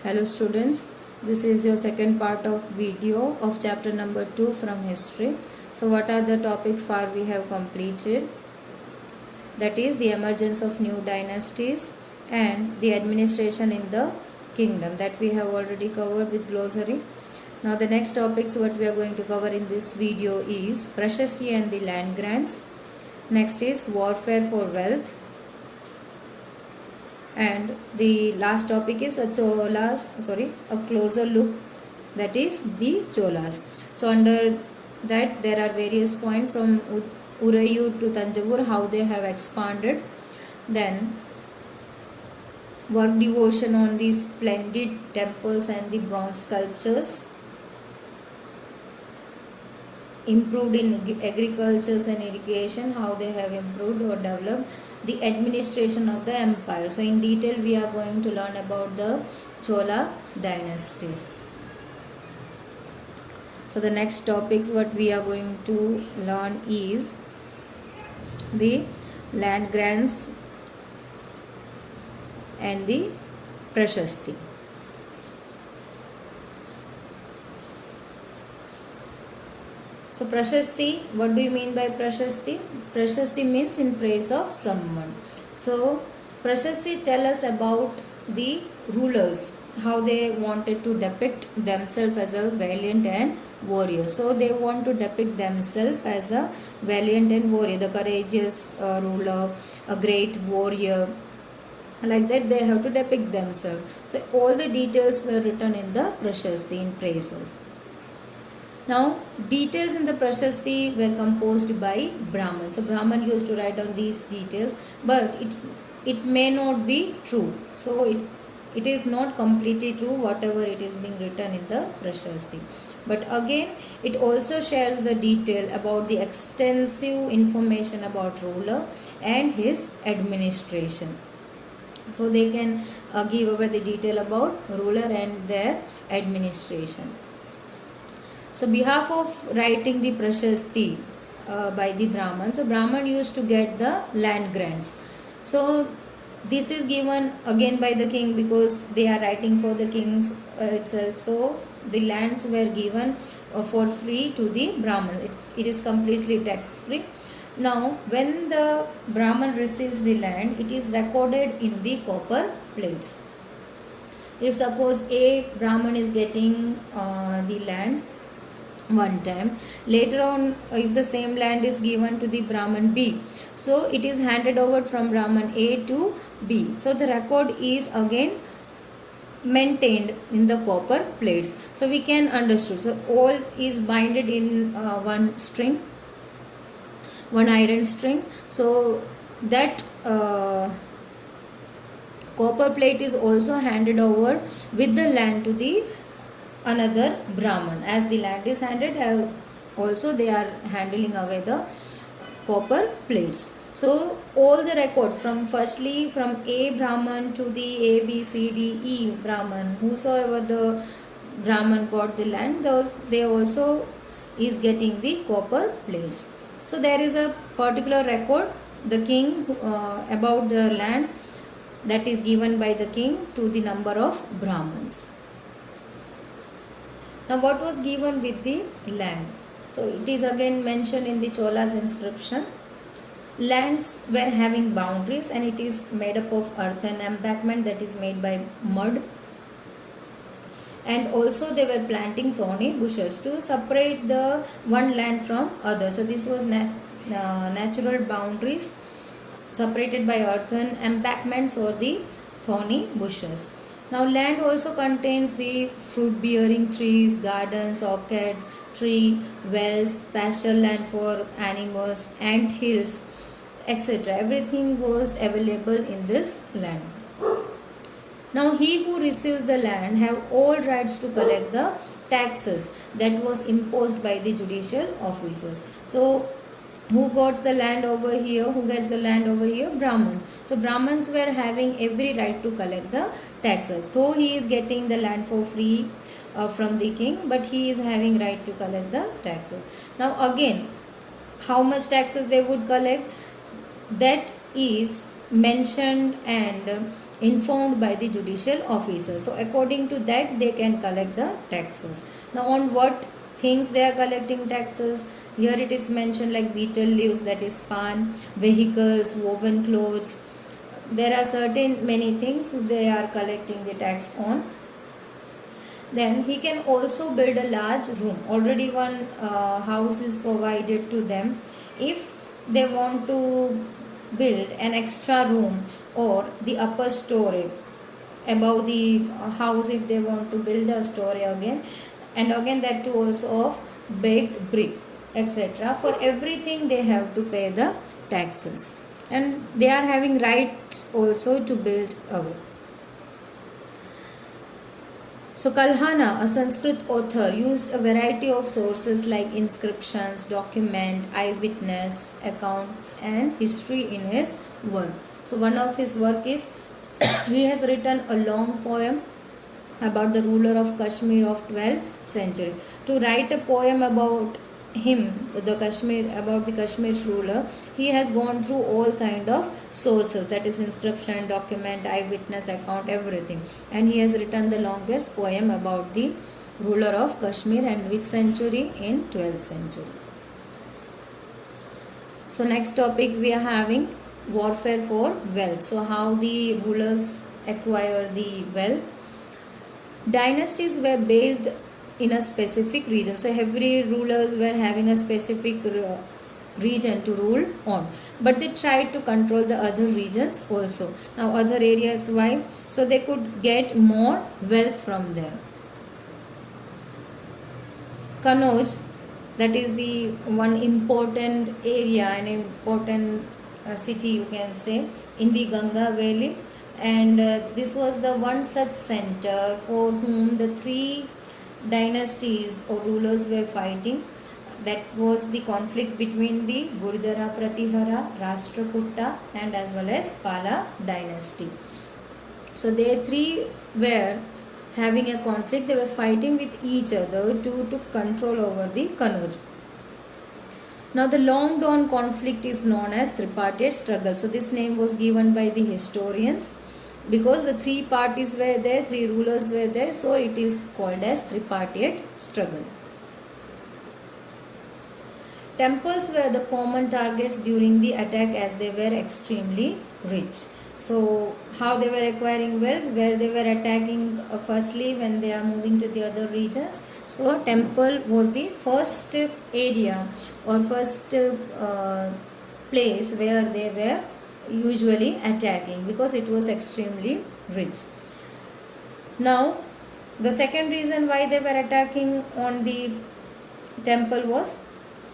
Hello students, this is your second part of video of chapter number 2 from history. So what are the topics far we have completed? That is the emergence of new dynasties and the administration in the kingdom, that we have already covered with glossary. Now the next topics what we are going to cover in this video is Prashasti and the land grants. Next is warfare for wealth. And the last topic is a closer look, that is the Cholas. So under that there are various points from Urayur to Tanjavur, how they have expanded. Then work devotion on these splendid temples and the bronze sculptures. Improved in agriculture and irrigation, how they have improved or developed. The administration of the empire. So in detail we are going to learn about the Chola dynasties. So the next topics what we are going to learn is the land grants and the Prashasti. So Prashasti, what do you mean by Prashasti? Prashasti means in praise of someone. So Prashasti tell us about the rulers, how they wanted to depict themselves as a valiant and warrior. So they want to depict themselves as a valiant and warrior, the courageous ruler, a great warrior. Like that they have to depict themselves. So all the details were written in the Prashasti in praise of. Now, details in the Prashasti were composed by Brahman. So, Brahman used to write down these details, but it may not be true. So, it is not completely true whatever it is being written in the Prashasti. But again, it also shares the detail about the extensive information about ruler and his administration. So, they can give away the detail about ruler and their administration. So, behalf of writing the Prashasti by the Brahman, so Brahman used to get the land grants. So, this is given again by the king because they are writing for the kings itself. So, the lands were given for free to the Brahman. It is completely tax free. Now, when the Brahman receives the land, it is recorded in the copper plates. If suppose a Brahman is getting the land one time, later on if the same land is given to the Brahman B, so it is handed over from Brahman A to B. So the record is again maintained in the copper plates. So we can understand. So all is binded in one string, one iron string. So that copper plate is also handed over with the land to the another Brahman. As the land is handed, also they are handling away the copper plates. So all the records from A Brahman to the A, B, C, D, E Brahman, whosoever the Brahman got the land, they also is getting the copper plates. So there is a particular record, the king about the land, that is given by the king to the number of Brahmans. Now what was given with the land? So it is again mentioned in the Chola's inscription. Lands were having boundaries and it is made up of earthen embankment that is made by mud. And also they were planting thorny bushes to separate the one land from other. So this was natural boundaries separated by earthen embankments or the thorny bushes. Now land also contains the fruit bearing trees, gardens, orchards, tree, wells, pasture land for animals, ant hills, etc. Everything was available in this land. Now he who receives the land have all rights to collect the taxes that was imposed by the judicial officers. So who gets the land over here? Brahmans. So Brahmans were having every right to collect the taxes. So he is getting the land for free from the king, but he is having right to collect the taxes. Now again, how much taxes they would collect? That is mentioned and informed by the judicial officers. So according to that they can collect the taxes. Now on what things they are collecting taxes? Here it is mentioned like betel leaves, that is pan, vehicles, woven clothes. There are certain many things they are collecting the tax on. Then he can also build a large room. Already one house is provided to them. If they want to build an extra room or the upper story above the house, if they want to build a story again, and again that too also of baked brick, etc. For everything they have to pay the taxes, and they are having rights also to build away. So Kalhana, a Sanskrit author, used a variety of sources like inscriptions, document, eyewitness accounts and history in his work. So one of his work is he has written a long poem about the ruler of Kashmir of 12th century. To write a poem about him, the Kashmir's ruler, he has gone through all kind of sources, that is inscription, document, eyewitness account, everything, and he has written the longest poem about the ruler of Kashmir, and which century? In 12th century. So next topic we are having warfare for wealth. So how the rulers acquire the wealth. Dynasties were based in a specific region. So every rulers were having a specific region to rule on, but they tried to control the other regions also. Now other areas, why? So they could get more wealth from there. Kannauj, that is the one important area, an important city you can say, in the Ganga Valley, and this was the one such center for whom the three dynasties or rulers were fighting. That was the conflict between the Gurjara Pratihara, Rashtrakuta and as well as Pala dynasty. So they three were having a conflict. They were fighting with each other to control over the Kannauj. Now the long drawn conflict is known as tripartite struggle. So this name was given by the historians because the three parties were there, three rulers were there, so it is called as tripartite struggle. Temples were the common targets during the attack as they were extremely rich. So how they were acquiring wealth, where they were attacking firstly when they are moving to the other regions. So temple was the first area or first place where they were usually attacking because it was extremely rich. Now the second reason why they were attacking on the temple was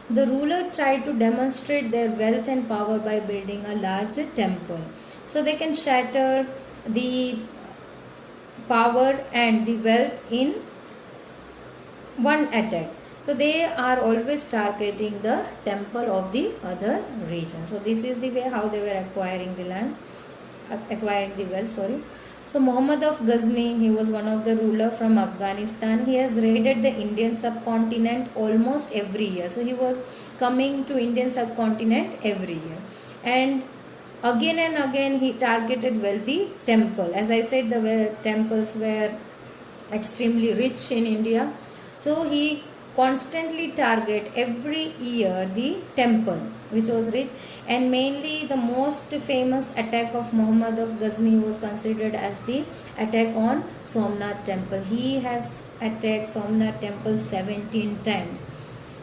the ruler tried to demonstrate their wealth and power by building a large temple. So they can shatter the power and the wealth in one attack. So they are always targeting the temple of the other region. So this is the way how they were acquiring the wealth. So Muhammad of Ghazni, he was one of the ruler from Afghanistan. He has raided the Indian subcontinent almost every year. So he was coming to Indian subcontinent every year. And again he targeted wealthy temple. As I said, the temples were extremely rich in India. So he constantly target every year the temple which was rich, and mainly the most famous attack of Muhammad of Ghazni was considered as the attack on Somnath temple. He has attacked Somnath temple 17 times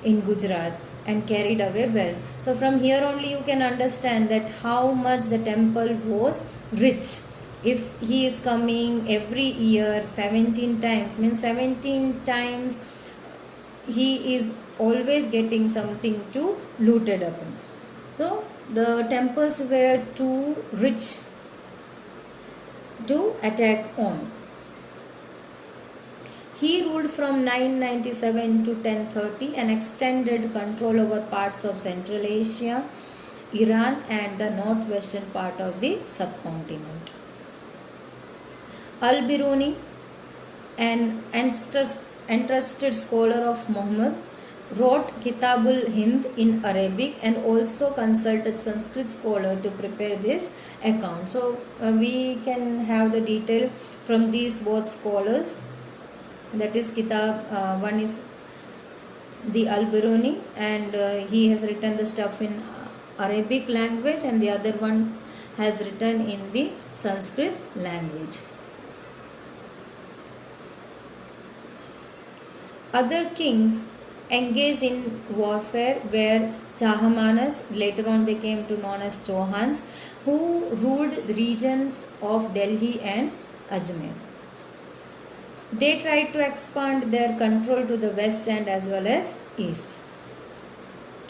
in Gujarat and carried away wealth. So from here only you can understand that how much the temple was rich. If he is coming every year 17 times, means 17 times he is always getting something to looted upon. So the temples were too rich to attack on. He ruled from 997 to 1030 and extended control over parts of Central Asia, Iran and the northwestern part of the subcontinent. Al-Biruni, an entrusted scholar of Muhammad, wrote Kitabul Hind in Arabic and also consulted Sanskrit scholar to prepare this account. So we can have the detail from these both scholars. That is one is the Al-Biruni, and he has written the stuff in Arabic language, and the other one has written in the Sanskrit language. Other kings engaged in warfare were Chahamanas, later on they came to known as Chauhans, who ruled the regions of Delhi and Ajmer. They tried to expand their control to the west and as well as east.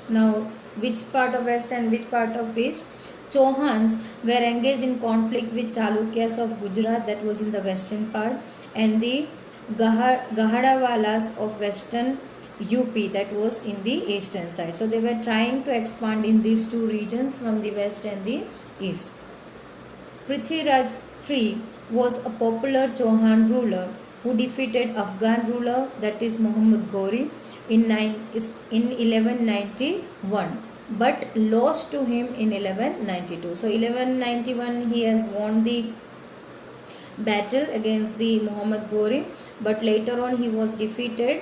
Now, which part of west and which part of east? Chauhans were engaged in conflict with Chalukyas of Gujarat, that was in the western part, and the Gahadawalas of western UP, that was in the eastern side. So they were trying to expand in these two regions from the west and the east. Prithviraj III was a popular Chauhan ruler who defeated Afghan ruler, that is Muhammad Ghori, in 1191, but lost to him in 1192. So 1191 he has won the battle against the Muhammad Ghori, but later on he was defeated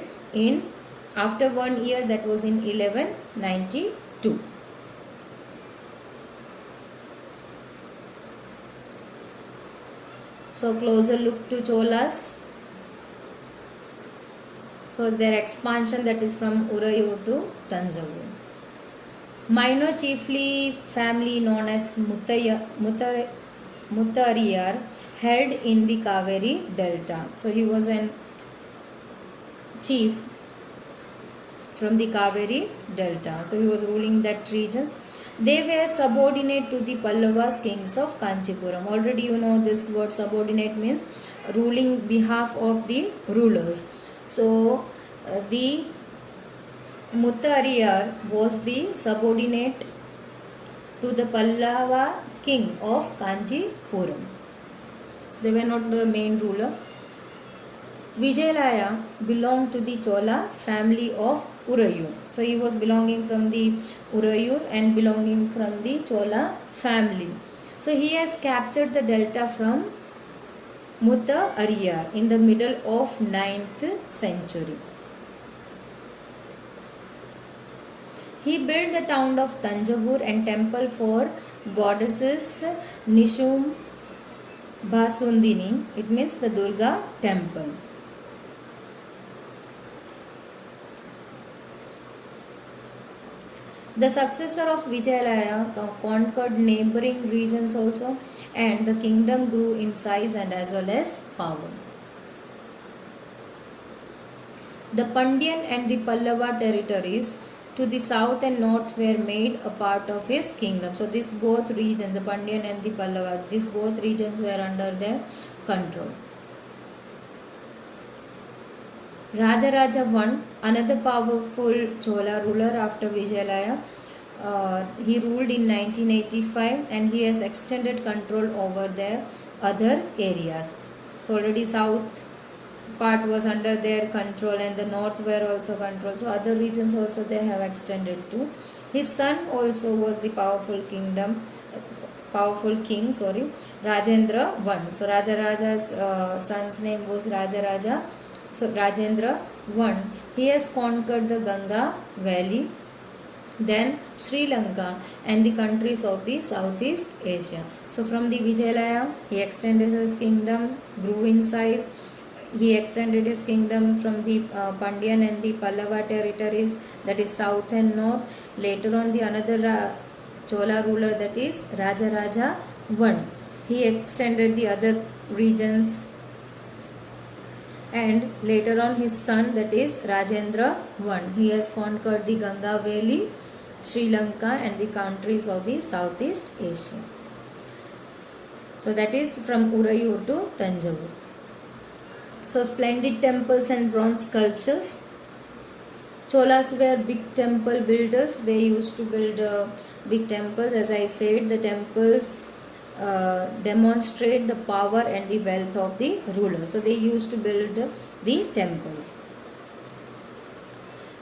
after 1 year, that was in 1192. So closer look to Cholas. So their expansion, that is from Urayur to Tanjavur. Minor chiefly family known as Muttariyar held in the Kaveri Delta. So he was an chief from the Kaveri Delta. So he was ruling that regions. They were subordinate to the Pallavas kings of Kanchipuram. Already you know this word subordinate means ruling behalf of the rulers. So the Muttariyar was the subordinate to the Pallava king of Kanchipuram. So they were not the main ruler. Vijayalaya belonged to the Chola family of Urayur. So he was belonging from the Urayur and belonging from the Chola family. So he has captured the delta from Muttariyar in the middle of 9th century. He built the town of Tanjavur and temple for goddesses Nishum Basundini. It means the Durga temple. The successor of Vijayalaya conquered neighboring regions also, and the kingdom grew in size and as well as power. The Pandyan and the Pallava territories to the south and north were made a part of his kingdom. So these both regions, the Pandyan and the Pallava, these both regions were under their control. Rajaraja I, another powerful Chola ruler after Vijayalaya, he ruled in 1985 and he has extended control over their other areas. So already south part was under their control and the north were also controlled. So other regions also they have extended to. His son also was the powerful king, Rajendra I. So Rajaraja's son's name was Rajaraja. So Rajendra I, he has conquered the Ganga valley, then Sri Lanka and the countries of the Southeast Asia. So from the Vijayalaya, he extended his kingdom, grew in size. He extended his kingdom from the Pandyan and the Pallava territories, that is south and north. Later on the another Chola ruler, that is Rajaraja I. He extended the other regions, and later on his son, that is Rajendra I, he has conquered the Ganga valley, Sri Lanka and the countries of the Southeast Asia. So that is from Urayur to Tanjavur. So splendid temples and bronze sculptures. Cholas were big temple builders. They used to build big temples. As I said, the temples demonstrate the power and the wealth of the ruler. So they used to build the temples.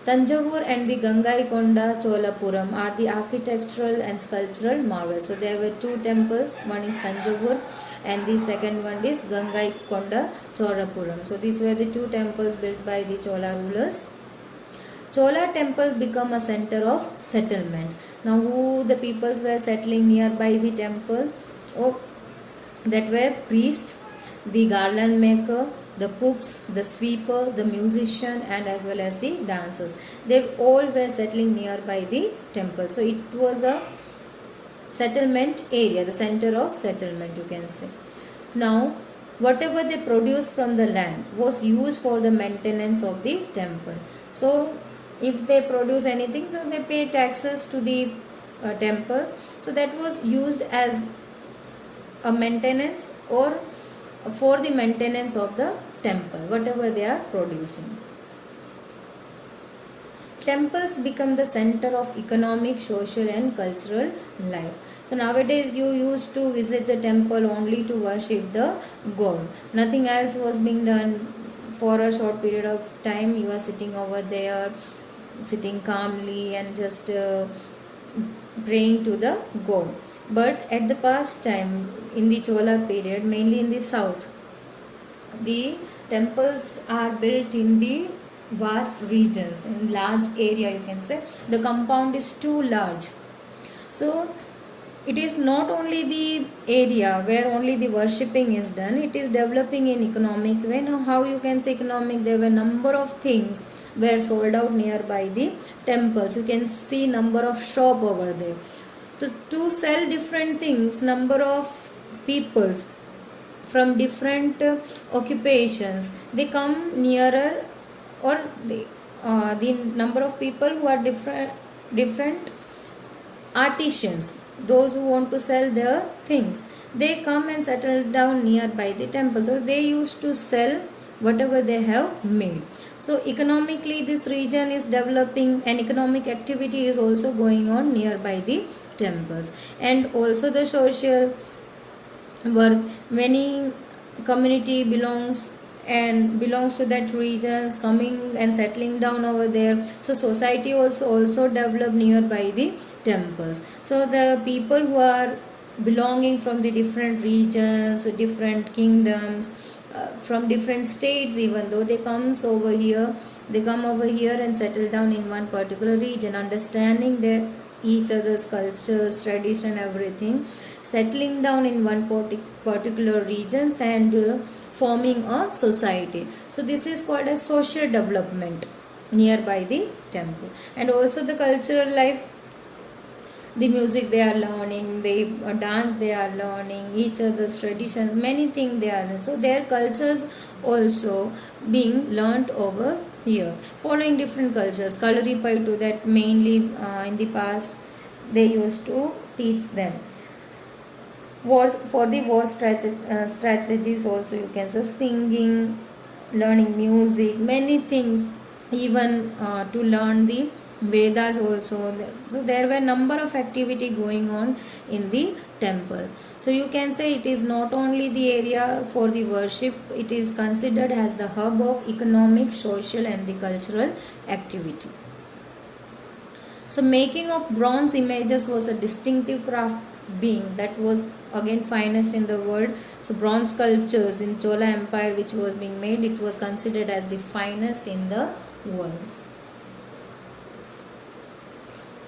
Tanjavur and the Gangaikonda Cholapuram are the architectural and sculptural marvels. So there were two temples. One is Tanjavur and the second one is Gangaikonda Cholapuram. So these were the two temples built by the Chola rulers. Chola temple become a center of settlement. Now who the peoples were settling nearby the temple? Oh, that were priests, the garland maker, the cooks, the sweeper, the musician, and as well as the dancers. They all were settling nearby the temple. So it was a settlement area, the center of settlement, you can say. Now whatever they produced from the land was used for the maintenance of the temple. So if they produce anything, so they pay taxes to the temple. So that was used as a maintenance or for the maintenance of the temple, whatever they are producing. Temples become the center of economic, social and cultural life. So nowadays you used to visit the temple only to worship the god. Nothing else was being done. For a short period of time you are sitting over there, sitting calmly and just praying to the god. But at the past time, in the Chola period, mainly in the south, the temples are built in the vast regions, in large area, you can say. The compound is too large. So it is not only the area where only the worshipping is done, it is developing in economic way. Now how you can say economic? There were number of things were sold out nearby the temples. You can see number of shop over there. To sell different things, number of peoples from different occupations, they come nearer, or the number of people who are different artisans, those who want to sell their things, they come and settle down nearby the temple. So they used to sell whatever they have made. So economically this region is developing, and economic activity is also going on nearby the temples. And also the social work, many community belongs to that regions coming and settling down over there. So society also developed nearby the temples. So the people who are belonging from the different regions, different kingdoms, from different states, even though they come over here and settle down in one particular region, understanding their each other's cultures, tradition, everything, settling down in one particular regions and forming a society. So this is called as social development nearby the temple. And also the cultural life, the music they are learning, the dance they are learning, each other's traditions, many things they are learning. So their cultures also being learnt over here, following different cultures. Kalaripai to that mainly in the past they used to teach them. For the war strategies also, you can say, singing, learning music, many things, even to learn the Vedas also. So there were number of activity going on in the temple. So you can say it is not only the area for the worship, it is considered as the hub of economic, social and the cultural activity. So making of bronze images was a distinctive craft being that was again finest in the world. So bronze sculptures in Chola Empire which was being made, it was considered as the finest in the world.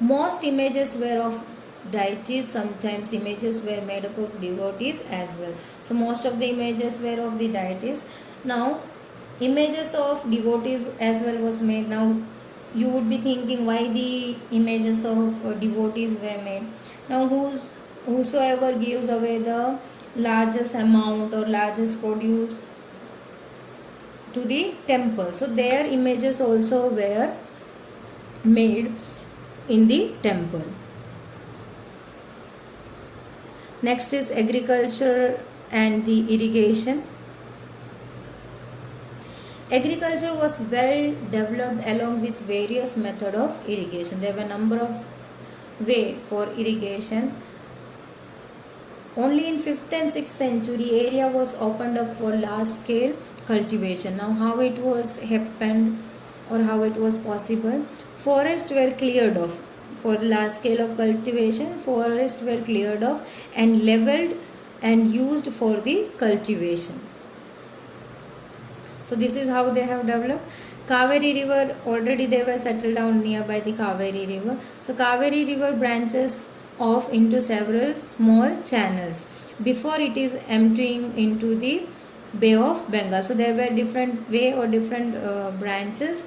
Most images were of deities, sometimes images were made up of devotees as well. So most of the images were of the deities. Now images of devotees as well was made. Now you would be thinking why the images of devotees were made. Now whosoever gives away the largest amount or largest produce to the temple, so their images also were made in the temple. Next is agriculture and the irrigation. Agriculture was well developed along with various methods of irrigation. There were number of way for irrigation. Only in 5th and 6th century area was opened up for large scale cultivation. Now how it was happened, or how it was possible. Forests were cleared off. For the large scale of cultivation, forests were cleared off and leveled and used for the cultivation. So this is how they have developed. Kaveri river, already they were settled down nearby the Kaveri river. So Kaveri river branches off into several small channels before it is emptying into the Bay of Bengal. So there were different way or different branches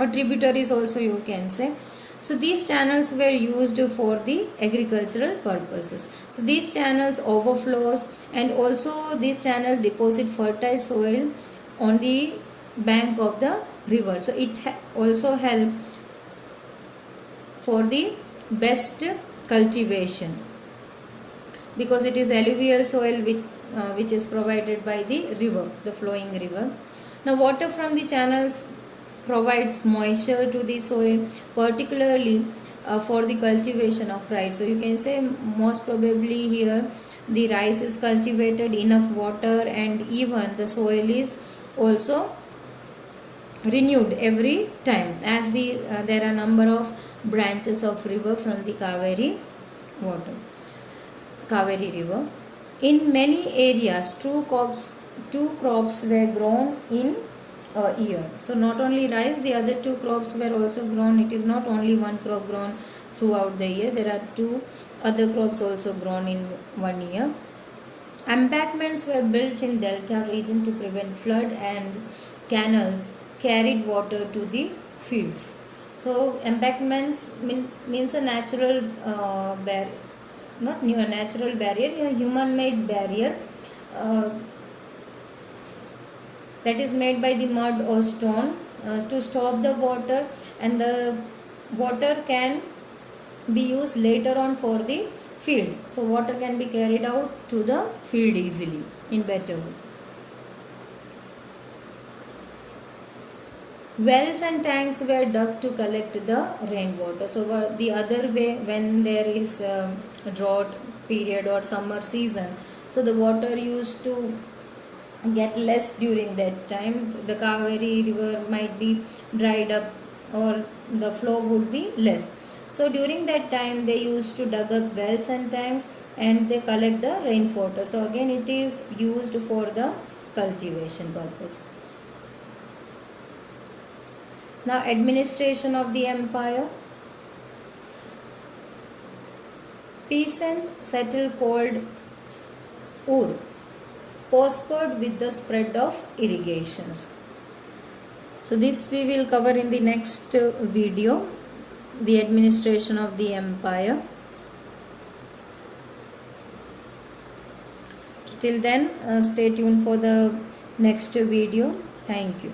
or tributaries also, you can say. So these channels were used for the agricultural purposes. So these channels overflows, and also these channels deposit fertile soil on the bank of the river. So it also help for the best cultivation, because it is alluvial soil which is provided by the river, the flowing river. Now water from the channels provides moisture to the soil, particularly for the cultivation of rice. So you can say most probably here the rice is cultivated, enough water, and even the soil is also renewed every time, as there are number of branches of river from the Kaveri river. In many areas, two crops were grown in a year. So not only rice, the other two crops were also grown. It is not only one crop grown throughout the year. There are two other crops also grown in 1 year. Embankments were built in delta region to prevent flood, and canals carried water to the fields. So embankments means a natural barrier, not new, a natural barrier, a human-made barrier that is made by the mud or stone to stop the water, and the water can be used later on for the field. So water can be carried out to the field easily in better way. Wells and tanks were dug to collect the rainwater. So the other way, when there is a drought period or summer season, so the water used to get less during that time. The Kaveri river might be dried up or the flow would be less. So during that time they used to dug up wells and tanks and they collect the rainwater. So again it is used for the cultivation purpose. Now administration of the empire. Peasants settled called Ur prospered with the spread of irrigations. So this we will cover in the next video, the administration of the empire. Till then, stay tuned for the next video. Thank you.